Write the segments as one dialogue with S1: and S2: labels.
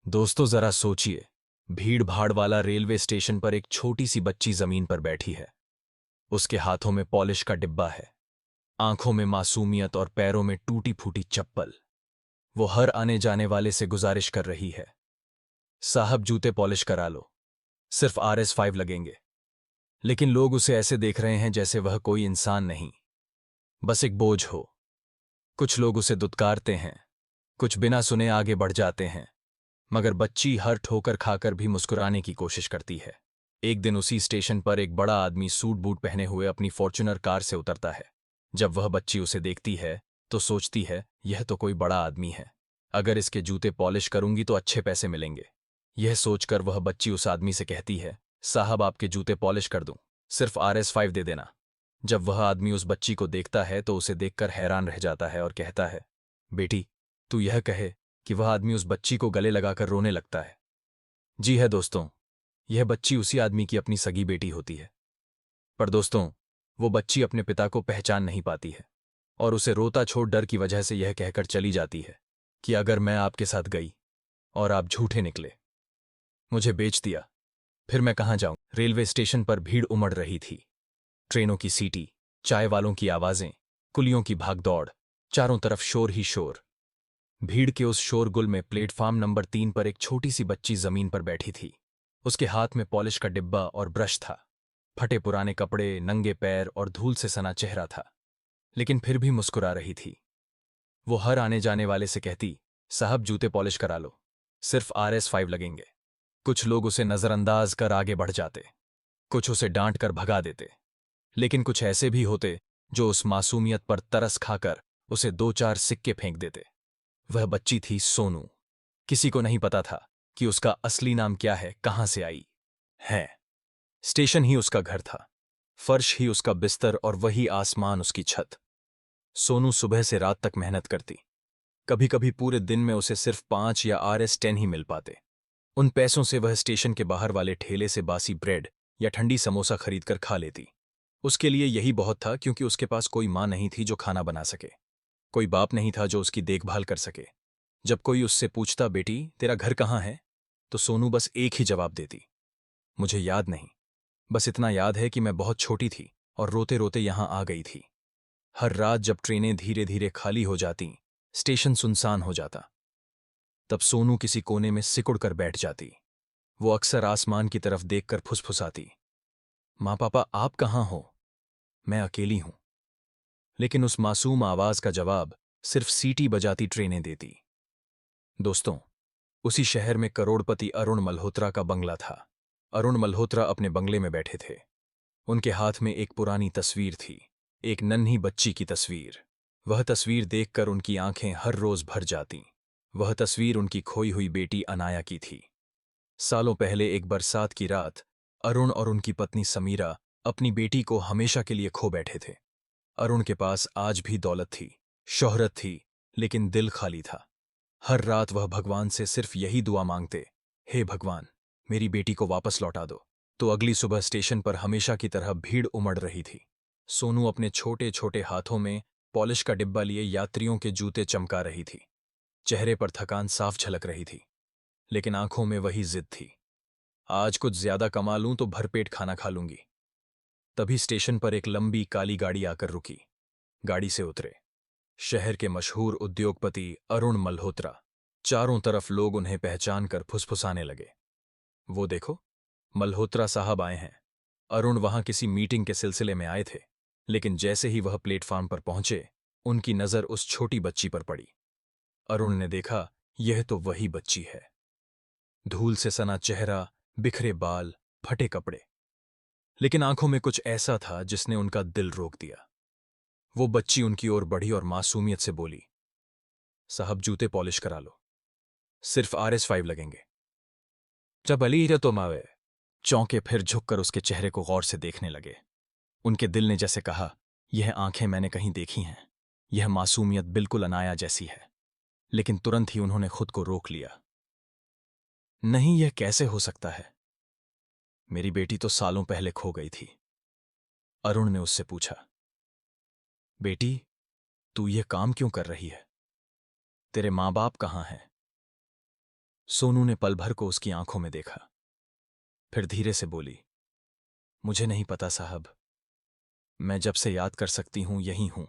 S1: दोस्तों जरा सोचिए। भीड़ भाड़ वाला रेलवे स्टेशन पर एक छोटी सी बच्ची जमीन पर बैठी है। उसके हाथों में पॉलिश का डिब्बा है, आंखों में मासूमियत और पैरों में टूटी फूटी चप्पल। वो हर आने जाने वाले से गुजारिश कर रही है, साहब जूते पॉलिश करा लो, सिर्फ RS5 लगेंगे। लेकिन लोग उसे ऐसे देख रहे हैं जैसे वह कोई इंसान नहीं, बस एक बोझ हो। कुछ लोग उसे दुत्कारते हैं, कुछ बिना सुने आगे बढ़ जाते हैं, मगर बच्ची हर ठोकर खाकर भी मुस्कुराने की कोशिश करती है। एक दिन उसी स्टेशन पर एक बड़ा आदमी सूट बूट पहने हुए अपनी फॉर्च्यूनर कार से उतरता है। जब वह बच्ची उसे देखती है तो सोचती है, यह तो कोई बड़ा आदमी है, अगर इसके जूते पॉलिश करूंगी तो अच्छे पैसे मिलेंगे। यह सोचकर वह बच्ची उस आदमी से कहती है, साहब आपके जूते पॉलिश कर दूं, सिर्फ RS5 दे देना। जब वह आदमी उस बच्ची को देखता है तो उसे देखकर हैरान रह जाता है और कहता है, बेटी, तू यह कहे कि वह आदमी उस बच्ची को गले लगाकर रोने लगता है। जी है दोस्तों, यह बच्ची उसी आदमी की अपनी सगी बेटी होती है। पर दोस्तों, वो बच्ची अपने पिता को पहचान नहीं पाती है और उसे रोता छोड़ डर की वजह से यह कहकर चली जाती है कि अगर मैं आपके साथ गई और आप झूठे निकले, मुझे बेच दिया, फिर मैं कहाँ जाऊं। रेलवे स्टेशन पर भीड़ उमड़ रही थी। ट्रेनों की सीटी, चाय वालों की आवाजें, कुलियों की भागदौड़, चारों तरफ शोर ही शोर। भीड़ के उस शोरगुल में प्लेटफार्म नंबर 3 पर एक छोटी सी बच्ची जमीन पर बैठी थी। उसके हाथ में पॉलिश का डिब्बा और ब्रश था। फटे पुराने कपड़े, नंगे पैर और धूल से सना चेहरा था, लेकिन फिर भी मुस्कुरा रही थी। वो हर आने जाने वाले से कहती, साहब जूते पॉलिश करा लो, सिर्फ RS5 लगेंगे। कुछ लोग उसे नजरअंदाज कर आगे बढ़ जाते, कुछ उसे डांट कर भगा देते, लेकिन कुछ ऐसे भी होते जो उस मासूमियत पर तरस खाकर उसे दो चार सिक्के फेंक देते। वह बच्ची थी सोनू। किसी को नहीं पता था कि उसका असली नाम क्या है, कहां से आई है। स्टेशन ही उसका घर था, फर्श ही उसका बिस्तर और वही आसमान उसकी छत। सोनू सुबह से रात तक मेहनत करती। कभी कभी पूरे दिन में उसे सिर्फ 5 या RS10 ही मिल पाते। उन पैसों से वह स्टेशन के बाहर वाले ठेले से बासी ब्रेड या ठंडी समोसा खरीदकर खा लेती। उसके लिए यही बहुत था, क्योंकि उसके पास कोई मां नहीं थी जो खाना बना सके, कोई बाप नहीं था जो उसकी देखभाल कर सके। जब कोई उससे पूछता, बेटी तेरा घर कहाँ है, तो सोनू बस एक ही जवाब देती, मुझे याद नहीं, बस इतना याद है कि मैं बहुत छोटी थी और रोते रोते यहां आ गई थी। हर रात जब ट्रेनें धीरे धीरे खाली हो जाती, स्टेशन सुनसान हो जाता, तब सोनू किसी कोने में सिकुड़ कर बैठ जाती। वो अक्सर आसमान की तरफ देखकर फुसफुसाती, माँ पापा आप कहाँ हो, मैं अकेली हूं। लेकिन उस मासूम आवाज का जवाब सिर्फ सीटी बजाती ट्रेनें देती। दोस्तों, उसी शहर में करोड़पति अरुण मल्होत्रा का बंगला था। अरुण मल्होत्रा अपने बंगले में बैठे थे। उनके हाथ में एक पुरानी तस्वीर थी, एक नन्ही बच्ची की तस्वीर। वह तस्वीर देखकर उनकी आंखें हर रोज भर जातीं। वह तस्वीर उनकी खोई हुई बेटी अनाया की थी। सालों पहले एक बरसात की रात अरुण और उनकी पत्नी समीरा अपनी बेटी को हमेशा के लिए खो बैठे थे। अरुण के पास आज भी दौलत थी, शोहरत थी, लेकिन दिल खाली था। हर रात वह भगवान से सिर्फ यही दुआ मांगते, हे भगवान, मेरी बेटी को वापस लौटा दो। तो अगली सुबह स्टेशन पर हमेशा की तरह भीड़ उमड़ रही थी। सोनू अपने छोटे छोटे हाथों में पॉलिश का डिब्बा लिए यात्रियों के जूते चमका रही थी। चेहरे पर थकान साफ झलक रही थी, लेकिन आंखों में वही जिद थी, आज कुछ ज्यादा कमा लूं तो भरपेट खाना खा लूंगी। तभी स्टेशन पर एक लंबी काली गाड़ी आकर रुकी। गाड़ी से उतरे शहर के मशहूर उद्योगपति अरुण मल्होत्रा। चारों तरफ लोग उन्हें पहचान कर फुसफुसाने लगे, वो देखो, मल्होत्रा साहब आए हैं। अरुण वहां किसी मीटिंग के सिलसिले में आए थे, लेकिन जैसे ही वह प्लेटफार्म पर पहुंचे, उनकी नजर उस छोटी बच्ची पर पड़ी। अरुण ने देखा, यह तो वही बच्ची है। धूल से सना चेहरा, बिखरे बाल, फटे कपड़े, लेकिन आंखों में कुछ ऐसा था जिसने उनका दिल रोक दिया। वो बच्ची उनकी ओर बढ़ी और मासूमियत से बोली, साहब जूते पॉलिश करा लो, सिर्फ RS5 लगेंगे। जब अली तो मावे चौंके फिर झुककर उसके चेहरे को गौर से देखने लगे। उनके दिल ने जैसे कहा, यह आंखें मैंने कहीं देखी हैं, यह मासूमियत बिल्कुल अनाया जैसी है। लेकिन तुरंत ही उन्होंने खुद को रोक लिया। नहीं, यह कैसे हो सकता है, मेरी बेटी तो सालों पहले खो गई थी। अरुण ने उससे पूछा, बेटी तू यह काम क्यों कर रही है, तेरे माँ बाप कहाँ हैं। सोनू ने पल भर को उसकी आंखों में देखा, फिर धीरे से बोली, मुझे नहीं पता साहब। मैं जब से याद कर सकती हूं यहीं हूं।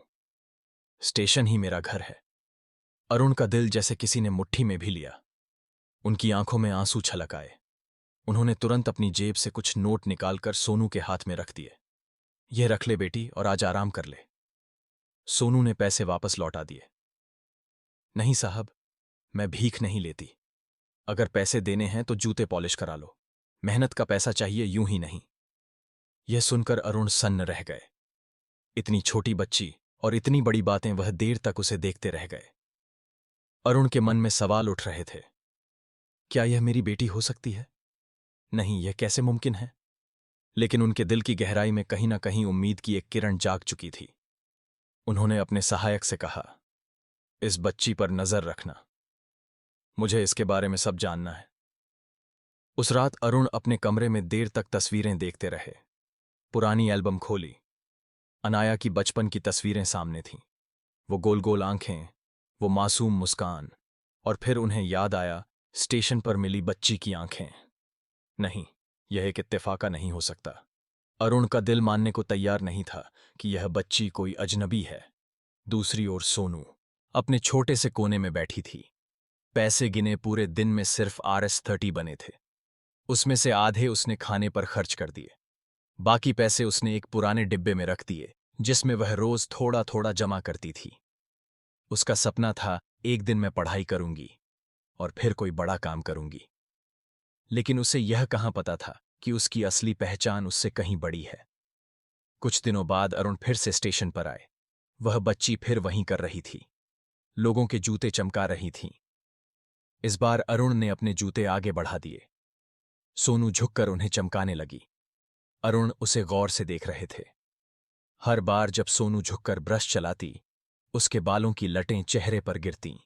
S1: स्टेशन ही मेरा घर है। अरुण का दिल जैसे किसी ने मुट्ठी में भी लिया। उनकी आंखों में आंसू छलक आए। उन्होंने तुरंत अपनी जेब से कुछ नोट निकालकर सोनू के हाथ में रख दिए। यह रख ले बेटी और आज आराम कर ले। सोनू ने पैसे वापस लौटा दिए। नहीं साहब, मैं भीख नहीं लेती। अगर पैसे देने हैं तो जूते पॉलिश करा लो। मेहनत का पैसा चाहिए, यूं ही नहीं। यह सुनकर अरुण सन्न रह गए। इतनी छोटी बच्ची और इतनी बड़ी बातें, वह देर तक उसे देखते रह गए। अरुण के मन में सवाल उठ रहे थे। क्या यह मेरी बेटी हो सकती है? नहीं, यह कैसे मुमकिन है? लेकिन उनके दिल की गहराई में कहीं ना कहीं उम्मीद की एक किरण जाग चुकी थी। उन्होंने अपने सहायक से कहा, इस बच्ची पर नजर रखना। मुझे इसके बारे में सब जानना है। उस रात अरुण अपने कमरे में देर तक तस्वीरें देखते रहे। पुरानी एल्बम खोली। अनाया की बचपन की तस्वीरें सामने थीं। वो गोल गोल आंखें, वो मासूम मुस्कान, और फिर उन्हें याद आया स्टेशन पर मिली बच्ची की आंखें। नहीं, यह एक इत्तेफाका नहीं हो सकता। अरुण का दिल मानने को तैयार नहीं था कि यह बच्ची कोई अजनबी है। दूसरी ओर सोनू अपने छोटे से कोने में बैठी थी। पैसे गिने पूरे दिन में सिर्फ RS30 बने थे। उसमें से आधे उसने खाने पर खर्च कर दिए। बाकी पैसे उसने एक पुराने डिब्बे में रख दिए, जिसमें वह रोज थोड़ा थोड़ा जमा करती थी। उसका सपना था, एक दिन मैं पढ़ाई करूंगी और फिर कोई बड़ा काम करूंगी। लेकिन उसे यह कहां पता था कि उसकी असली पहचान उससे कहीं बड़ी है। कुछ दिनों बाद अरुण फिर से स्टेशन पर आए। वह बच्ची फिर वहीं कर रही थी। लोगों के जूते चमका रही थीं। इस बार अरुण ने अपने जूते आगे बढ़ा दिए। सोनू झुककर उन्हें चमकाने लगी। अरुण उसे गौर से देख रहे थे। हर बार जब सोनू झुककर ब्रश चलाती, उसके बालों की लटें चेहरे पर गिरतीं।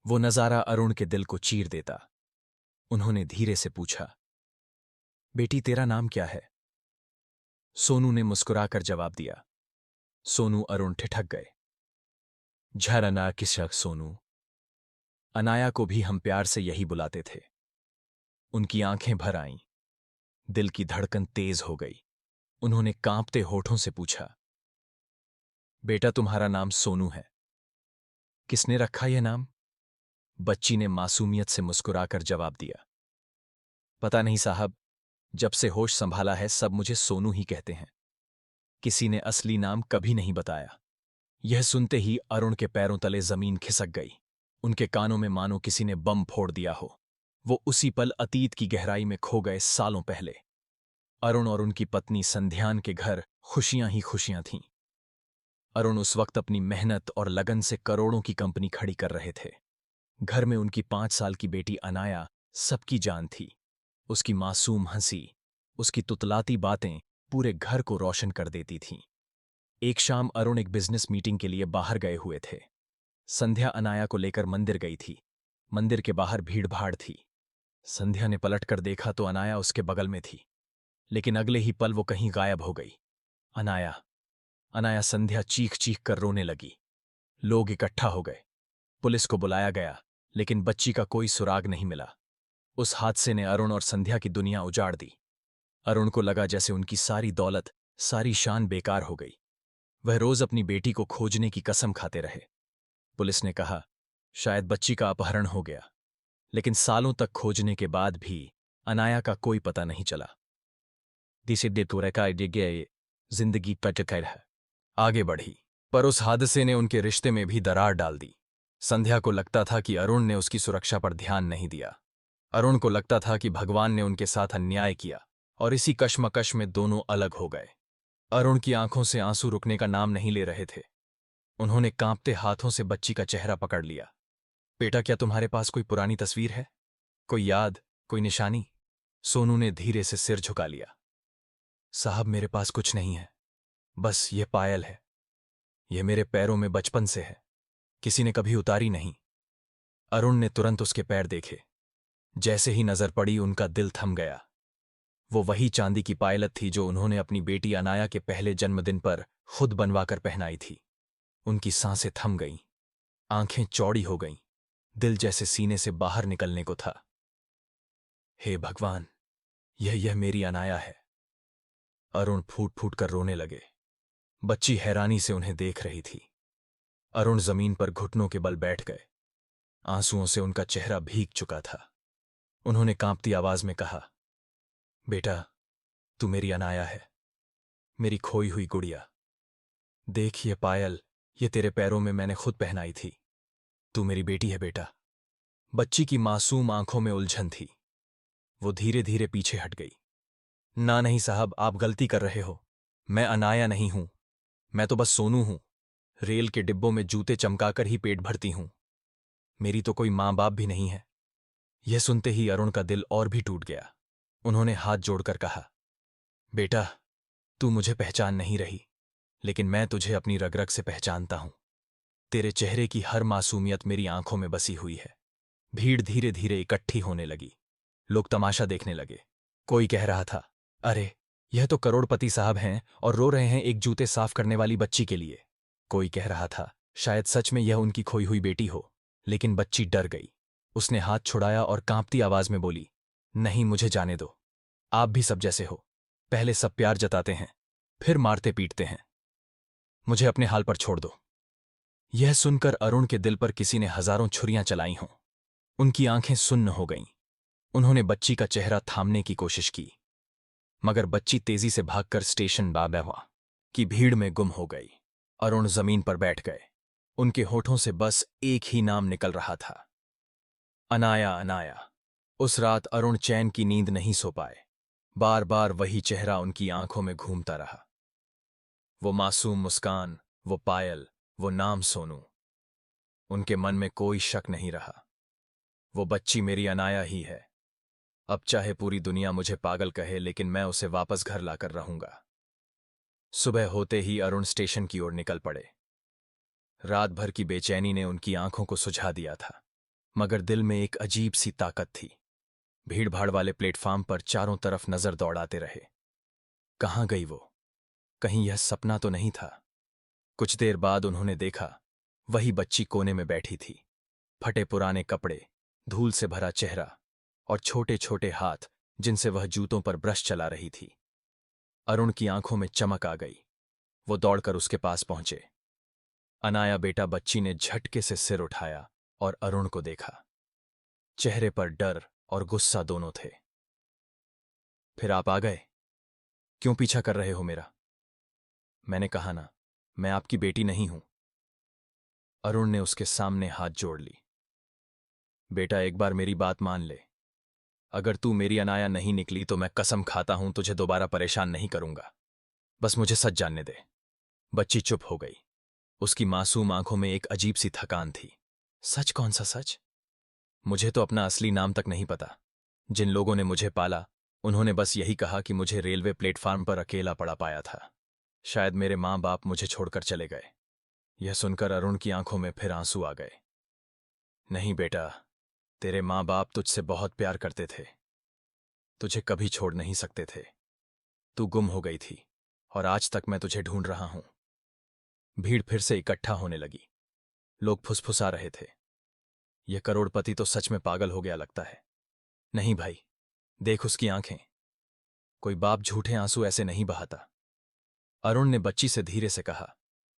S1: वो नजारा अरुण के दिल को चीर देता। उन्होंने धीरे से पूछा, बेटी तेरा नाम क्या है? सोनू ने मुस्कुराकर जवाब दिया। सोनू अरुण ठिठक गए। झरना किशक सोनू। अनाया को भी हम प्यार से यही बुलाते थे। उनकी आंखें भर आईं। दिल की धड़कन तेज हो गई। उन्होंने कांपते होठों से पूछा, बेटा तुम्हारा नाम सोनू है? किसने रखा यह नाम? बच्ची ने मासूमियत से मुस्कुराकर जवाब दिया, पता नहीं साहब, जब से होश संभाला है सब मुझे सोनू ही कहते हैं। किसी ने असली नाम कभी नहीं बताया। यह सुनते ही अरुण के पैरों तले जमीन खिसक गई। उनके कानों में मानो किसी ने बम फोड़ दिया हो। वो उसी पल अतीत की गहराई में खो गए, सालों पहले। अरुण और उनकी पत्नी संध्यान के घर खुशियां ही खुशियां थीं। अरुण उस वक्त अपनी मेहनत और लगन से करोड़ों की कंपनी खड़ी कर रहे थे। घर में उनकी 5 साल की बेटी अनाया सबकी जान थी। उसकी मासूम हंसी, उसकी तुतलाती बातें पूरे घर को रोशन कर देती थीं। एक शाम अरुण एक बिजनेस मीटिंग के लिए बाहर गए हुए थे। संध्या अनाया को लेकर मंदिर गई थी। मंदिर के बाहर भीड़-भाड़ थी। संध्या ने पलटकर देखा तो अनाया उसके बगल में थी, लेकिन अगले ही पल वो कहीं गायब हो गई। अनाया, अनाया, संध्या चीख चीख कर रोने लगी। लोग इकट्ठा हो गए। पुलिस को बुलाया गया, लेकिन बच्ची का कोई सुराग नहीं मिला। उस हादसे ने अरुण और संध्या की दुनिया उजाड़ दी। अरुण को लगा जैसे उनकी सारी दौलत, सारी शान बेकार हो गई। वह रोज अपनी बेटी को खोजने की कसम खाते रहे। पुलिस ने कहा, शायद बच्ची का अपहरण हो गया, लेकिन सालों तक खोजने के बाद भी अनाया का कोई पता नहीं चला। जिंदगी पटकर है आगे बढ़ी, पर उस हादसे ने उनके रिश्ते में भी दरार डाल दी। संध्या को लगता था कि अरुण ने उसकी सुरक्षा पर ध्यान नहीं दिया। अरुण को लगता था कि भगवान ने उनके साथ अन्याय किया, और इसी कश्मकश में दोनों अलग हो गए। अरुण की आंखों से आंसू रुकने का नाम नहीं ले रहे थे। उन्होंने कांपते हाथों से बच्ची का चेहरा पकड़ लिया। बेटा, क्या तुम्हारे पास कोई पुरानी तस्वीर है? कोई याद, कोई निशानी? सोनू ने धीरे से सिर झुका लिया। साहब, मेरे पास कुछ नहीं है, बस ये पायल है। ये मेरे पैरों में बचपन से है, किसी ने कभी उतारी नहीं। अरुण ने तुरंत उसके पैर देखे। जैसे ही नजर पड़ी उनका दिल थम गया। वो वही चांदी की पायलट थी जो उन्होंने अपनी बेटी अनाया के पहले जन्मदिन पर खुद बनवाकर पहनाई थी। उनकी सांसें थम गईं, आंखें चौड़ी हो गईं। दिल जैसे सीने से बाहर निकलने को था। हे भगवान, यह मेरी अनाया है। अरुण फूट फूट कर रोने लगे। बच्ची हैरानी से उन्हें देख रही थी। अरुण जमीन पर घुटनों के बल बैठ गए। आंसुओं से उनका चेहरा भीग चुका था। उन्होंने कांपती आवाज में कहा, बेटा, तू मेरी अनाया है, मेरी खोई हुई गुड़िया। देख ये पायल, ये तेरे पैरों में मैंने खुद पहनाई थी। तू मेरी बेटी है बेटा। बच्ची की मासूम आंखों में उलझन थी। वो धीरे धीरे पीछे हट गई। ना नहीं साहब, आप गलती कर रहे हो। मैं अनाया नहीं हूं, मैं तो बस सोनू हूं। रेल के डिब्बों में जूते चमकाकर ही पेट भरती हूं। मेरी तो कोई मां बाप भी नहीं है। यह सुनते ही अरुण का दिल और भी टूट गया। उन्होंने हाथ जोड़कर कहा, बेटा, तू मुझे पहचान नहीं रही, लेकिन मैं तुझे अपनी रग रग से पहचानता हूं। तेरे चेहरे की हर मासूमियत मेरी आंखों में बसी हुई है। भीड़ धीरे धीरे इकट्ठी होने लगी। लोग तमाशा देखने लगे। कोई कह रहा था, अरे, यह तो करोड़पति साहब हैं और रो रहे हैं एक जूते साफ करने वाली बच्ची के लिए। कोई कह रहा था, शायद सच में यह उनकी खोई हुई बेटी हो। लेकिन बच्ची डर गई। उसने हाथ छुड़ाया और कांपती आवाज में बोली, नहीं, मुझे जाने दो। आप भी सब जैसे हो। पहले सब प्यार जताते हैं, फिर मारते पीटते हैं। मुझे अपने हाल पर छोड़ दो। यह सुनकर अरुण के दिल पर किसी ने हजारों छुरियां चलाई हों। उनकी आंखें सुन्न हो गईं। उन्होंने बच्ची का चेहरा थामने की कोशिश की, मगर बच्ची तेजी से भागकर स्टेशन बाबा की भीड़ में गुम हो गई। अरुण जमीन पर बैठ गए। उनके होठों से बस एक ही नाम निकल रहा था, अनाया, अनाया। उस रात अरुण चैन की नींद नहीं सो पाए। बार बार वही चेहरा उनकी आंखों में घूमता रहा। वो मासूम मुस्कान, वो पायल, वो नाम सोनू। उनके मन में कोई शक नहीं रहा। वो बच्ची मेरी अनाया ही है। अब चाहे पूरी दुनिया मुझे पागल कहे, लेकिन मैं उसे वापस घर लाकर रहूंगा। सुबह होते ही अरुण स्टेशन की ओर निकल पड़े। रात भर की बेचैनी ने उनकी आंखों को सुझा दिया था, मगर दिल में एक अजीब सी ताकत थी। भीड़भाड़ वाले प्लेटफार्म पर चारों तरफ नजर दौड़ाते रहे। कहाँ गई वो? कहीं यह सपना तो नहीं था? कुछ देर बाद उन्होंने देखा, वही बच्ची कोने में बैठी थी। फटे पुराने कपड़े, धूल से भरा चेहरा और छोटे छोटे हाथ जिनसे वह जूतों पर ब्रश चला रही थी। अरुण की आंखों में चमक आ गई। वो दौड़कर उसके पास पहुंचे। अनाया बेटा, बच्ची ने झटके से सिर उठाया और अरुण को देखा। चेहरे पर डर और गुस्सा दोनों थे। फिर आप आ गए? क्यों पीछा कर रहे हो मेरा? मैंने कहा ना, मैं आपकी बेटी नहीं हूं। अरुण ने उसके सामने हाथ जोड़ ली। बेटा, एक बार मेरी बात मान ले। अगर तू मेरी अनाया नहीं निकली तो मैं कसम खाता हूं तुझे दोबारा परेशान नहीं करूंगा। बस मुझे सच जानने दे। बच्ची चुप हो गई। उसकी मासूम आंखों में एक अजीब सी थकान थी। सच? कौन सा सच? मुझे तो अपना असली नाम तक नहीं पता। जिन लोगों ने मुझे पाला, उन्होंने बस यही कहा कि मुझे रेलवे प्लेटफार्म पर अकेला पड़ा पाया था। शायद मेरे मां बाप मुझे छोड़कर चले गए। यह सुनकर अरुण की आंखों में फिर आंसू आ गए। नहीं बेटा, तेरे मां बाप तुझसे बहुत प्यार करते थे। तुझे कभी छोड़ नहीं सकते थे। तू गुम हो गई थी और आज तक मैं तुझे ढूंढ रहा हूं। भीड़ फिर से इकट्ठा होने लगी। लोग फुसफुसा रहे थे, यह करोड़पति तो सच में पागल हो गया लगता है। नहीं भाई, देख उसकी आंखें। कोई बाप झूठे आंसू ऐसे नहीं बहाता। अरुण ने बच्ची से धीरे से कहा,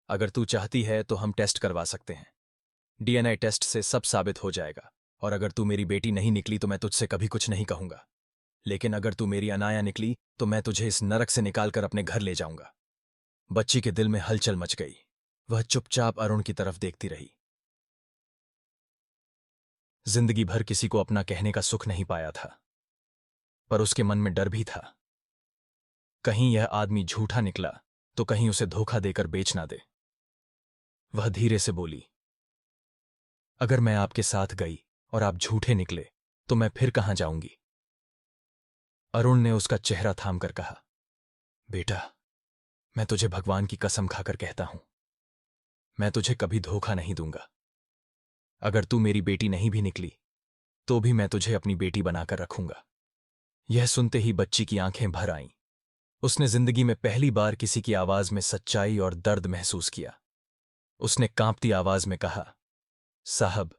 S1: अगर तू चाहती है तो हम टेस्ट करवा सकते हैं। डीएनए टेस्ट से सब साबित हो जाएगा। और अगर तू मेरी बेटी नहीं निकली तो मैं तुझसे कभी कुछ नहीं कहूंगा। लेकिन अगर तू मेरी अनाया निकली तो मैं तुझे इस नरक से निकालकर अपने घर ले जाऊंगा। बच्ची के दिल में हलचल मच गई। वह चुपचाप अरुण की तरफ देखती रही। जिंदगी भर किसी को अपना कहने का सुख नहीं पाया था, पर उसके मन में डर भी था। कहीं यह आदमी झूठा निकला तो कहीं उसे धोखा देकर बेच ना दे। वह धीरे से बोली, अगर मैं आपके साथ गई और आप झूठे निकले तो मैं फिर कहां जाऊंगी? अरुण ने उसका चेहरा थामकर कहा, बेटा, मैं तुझे भगवान की कसम खाकर कहता हूं, मैं तुझे कभी धोखा नहीं दूंगा। अगर तू मेरी बेटी नहीं भी निकली तो भी मैं तुझे अपनी बेटी बनाकर रखूंगा। यह सुनते ही बच्ची की आंखें भर आईं। उसने जिंदगी में पहली बार किसी की आवाज में सच्चाई और दर्द महसूस किया। उसने कांपती आवाज में कहा, साहब,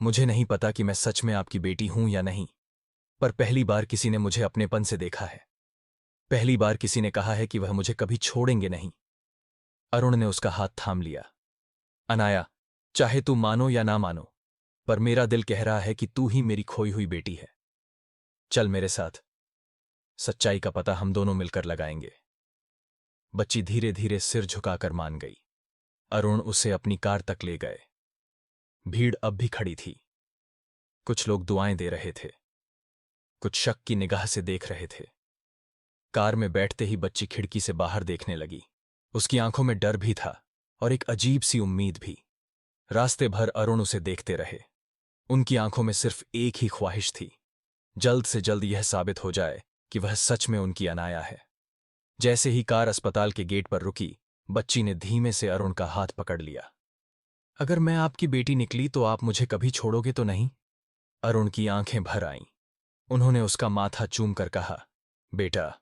S1: मुझे नहीं पता कि मैं सच में आपकी बेटी हूं या नहीं, पर पहली बार किसी ने मुझे अपनेपन से देखा है। पहली बार किसी ने कहा है कि वह मुझे कभी छोड़ेंगे नहीं। अरुण ने उसका हाथ थाम लिया। अनाया, चाहे तू मानो या ना मानो, पर मेरा दिल कह रहा है कि तू ही मेरी खोई हुई बेटी है। चल मेरे साथ, सच्चाई का पता हम दोनों मिलकर लगाएंगे। बच्ची धीरे धीरे सिर झुकाकर मान गई। अरुण उसे अपनी कार तक ले गए। भीड़ अब भी खड़ी थी। कुछ लोग दुआएं दे रहे थे, कुछ शक की निगाह से देख रहे थे। कार में बैठते ही बच्ची खिड़की से बाहर देखने लगी। उसकी आंखों में डर भी था और एक अजीब सी उम्मीद भी। रास्ते भर अरुण उसे देखते रहे। उनकी आंखों में सिर्फ एक ही ख्वाहिश थी, जल्द से जल्द यह साबित हो जाए कि वह सच में उनकी अनाया है। जैसे ही कार अस्पताल के गेट पर रुकी, बच्ची ने धीमे से अरुण का हाथ पकड़ लिया। अगर मैं आपकी बेटी निकली तो आप मुझे कभी छोड़ोगे तो नहीं? अरुण की आंखें भर आईं। उन्होंने उसका माथा चूमकर कहा, बेटा,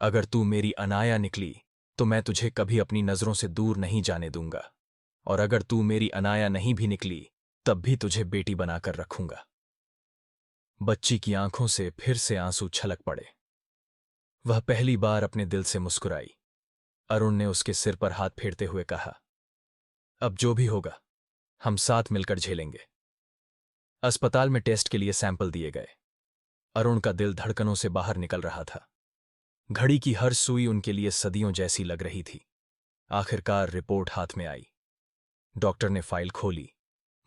S1: अगर तू मेरी अनाया निकली तो मैं तुझे कभी अपनी नजरों से दूर नहीं जाने दूंगा, और अगर तू मेरी अनाया नहीं भी निकली तब भी तुझे बेटी बनाकर रखूंगा। बच्ची की आंखों से फिर से आंसू छलक पड़े। वह पहली बार अपने दिल से मुस्कुराई। अरुण ने उसके सिर पर हाथ फेरते हुए कहा, अब जो भी होगा हम साथ मिलकर झेलेंगे। अस्पताल में टेस्ट के लिए सैंपल दिए गए। अरुण का दिल धड़कनों से बाहर निकल रहा था। घड़ी की हर सुई उनके लिए सदियों जैसी लग रही थी। आखिरकार रिपोर्ट हाथ में आई। डॉक्टर ने फाइल खोली,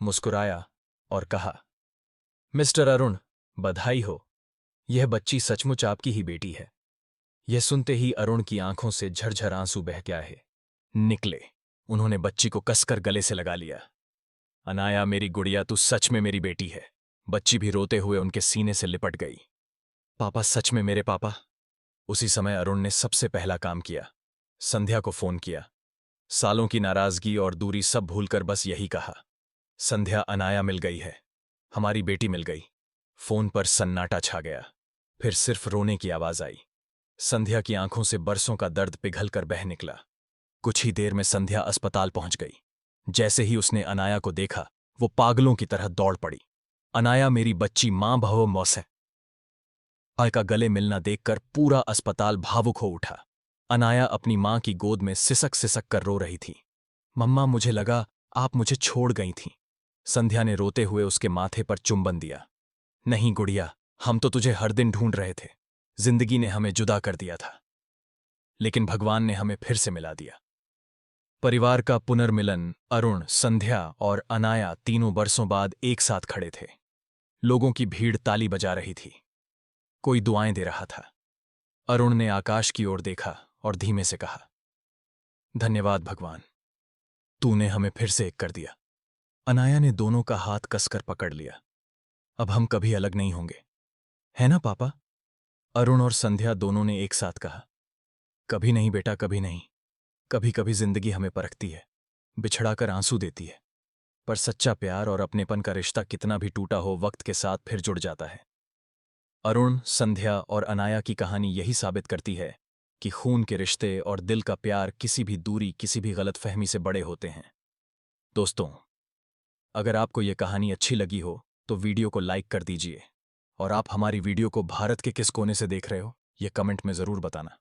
S1: मुस्कुराया और कहा, मिस्टर अरुण, बधाई हो, यह बच्ची सचमुच आपकी ही बेटी है। यह सुनते ही अरुण की आंखों से झरझर आंसू बह के आए। निकले। उन्होंने बच्ची को कसकर गले से लगा लिया। अनाया मेरी गुड़िया, तू सच में मेरी बेटी है। बच्ची भी रोते हुए उनके सीने से लिपट गई। पापा, सच में मेरे पापा। उसी समय अरुण ने सबसे पहला काम किया, संध्या को फोन किया। सालों की नाराजगी और दूरी सब भूलकर बस यही कहा, संध्या, अनाया मिल गई है, हमारी बेटी मिल गई। फोन पर सन्नाटा छा गया। फिर सिर्फ रोने की आवाज आई। संध्या की आंखों से बरसों का दर्द पिघलकर बह निकला। कुछ ही देर में संध्या अस्पताल पहुंच गई। जैसे ही उसने अनाया को देखा, वो पागलों की तरह दौड़ पड़ी। अनाया मेरी बच्ची, मां भवो मौसे। आय का गले मिलना देखकर पूरा अस्पताल भावुक हो उठा। अनाया अपनी मां की गोद में सिसक सिसक कर रो रही थी। मम्मा, मुझे लगा आप मुझे छोड़ गई थीं। संध्या ने रोते हुए उसके माथे पर चुंबन दिया। नहीं गुड़िया, हम तो तुझे हर दिन ढूंढ रहे थे। जिंदगी ने हमें जुदा कर दिया था, लेकिन भगवान ने हमें फिर से मिला दिया। परिवार का पुनर्मिलन। अरुण, संध्या और अनाया तीनों बरसों बाद एक साथ खड़े थे। लोगों की भीड़ ताली बजा रही थी, कोई दुआएं दे रहा था। अरुण ने आकाश की ओर देखा और धीमे से कहा, धन्यवाद भगवान, तूने हमें फिर से एक कर दिया। अनाया ने दोनों का हाथ कसकर पकड़ लिया। अब हम कभी अलग नहीं होंगे, है ना पापा? अरुण और संध्या दोनों ने एक साथ कहा, कभी नहीं बेटा, कभी नहीं। कभी कभी जिंदगी हमें परखती है, बिछड़ाकर आंसू देती है, पर सच्चा प्यार और अपनेपन का रिश्ता कितना भी टूटा हो, वक्त के साथ फिर जुड़ जाता है। अरुण, संध्या और अनाया की कहानी यही साबित करती है कि खून के रिश्ते और दिल का प्यार किसी भी दूरी, किसी भी गलतफहमी से बड़े होते हैं। दोस्तों, अगर आपको ये कहानी अच्छी लगी हो तो वीडियो को लाइक कर दीजिए, और आप हमारी वीडियो को भारत के किस कोने से देख रहे हो ये कमेंट में जरूर बताना।